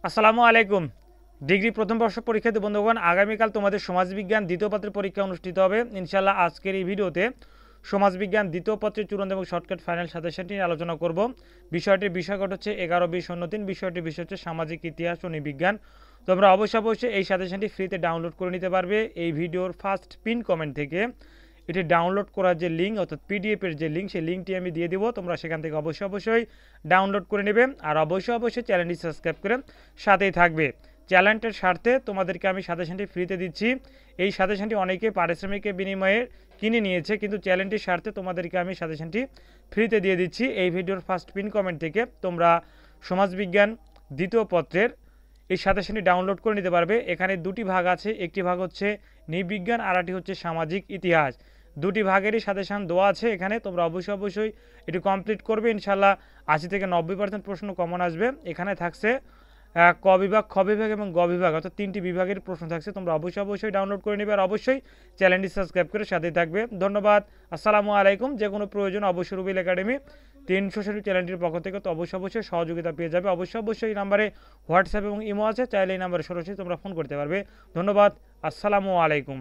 আসসালামু আলাইকুম। ডিগ্রি প্রথম বর্ষ পরীক্ষার্থী বন্ধুগণ, আগামীকাল তোমাদের সমাজবিজ্ঞান দ্বিতীয় পত্রের পরীক্ষা অনুষ্ঠিত হবে ইনশাআল্লাহ। আজকের এই ভিডিওতে সমাজবিজ্ঞান দ্বিতীয় পত্রের চূড়ান্ত এবং শর্টকাট ফাইনাল সাজেশনটি নিয়ে আলোচনা করব। বিষয়টির বিষয়কট হচ্ছে 11-20-03। বিষয়টির বিষয় হচ্ছে সামাজিক ইতিহাস ও নৃবিজ্ঞান। তোমরা অবশ্যই এই সাজেশনটি ফ্রিতে ডাউনলোড করে নিতে পারবে এই ভিডিওর ফার্স্ট পিন কমেন্ট থেকে। এটি ডাউনলোড করার যে লিঙ্ক অর্থাৎ পিডিএফের যে লিঙ্ক, সেই লিঙ্কটি আমি দিয়ে দিব। তোমরা সেখান থেকে অবশ্যই ডাউনলোড করে নেবে। আর অবশ্যই চ্যানেলটি সাবস্ক্রাইব করে সাথেই থাকবে। চ্যানেলটার স্বার্থে তোমাদেরকে আমি সাজেশনটি ফ্রিতে দিচ্ছি। এই সাজেশনটি অনেকে পারিশ্রমিকের বিনিময়ে কিনে নিয়েছে, কিন্তু চ্যানেলটির স্বার্থে তোমাদেরকে আমি সাজেশনটি ফ্রিতে দিয়ে দিচ্ছি। এই ভিডিওর ফার্স্ট পিন কমেন্ট থেকে তোমরা সমাজবিজ্ঞান দ্বিতীয় পত্রের এই সাজেশনটি ডাউনলোড করে নিতে পারবে। এখানে দুটি ভাগ আছে, একটি ভাগ হচ্ছে নৃবিজ্ঞান আর একটি হচ্ছে সামাজিক ইতিহাস। দুটি ভাগেরই সাজেশন দেওয়া আছে এখানে। তোমরা অবশ্যই এটি কমপ্লিট করবে। ইনশাল্লাহ 80-90% প্রশ্ন কমন আসবে। এখানে থাকছে ক বিভাগ, খ বিভাগ এবং গ বিভাগ অর্থাৎ 3টি বিভাগের প্রশ্ন থাকছে। তোমরা অবশ্যই ডাউনলোড করে নেবে আর অবশ্যই চ্যানেলটি সাবস্ক্রাইব করে সাথেই থাকবে। ধন্যবাদ। আসসালামু আলাইকুম। যে কোনো প্রয়োজন অবশ্যই রুবেল একাডেমি 360 চ্যানেলটির পক্ষ থেকে তো অবশ্যই সহযোগিতা পেয়ে যাবে। অবশ্যই এই নাম্বারে হোয়াটসঅ্যাপ এবং ইমো আছে, চাইলে এই নাম্বারে সরাসরি তোমরা ফোন করতে পারবে। ধন্যবাদ। আসসালামু আলাইকুম।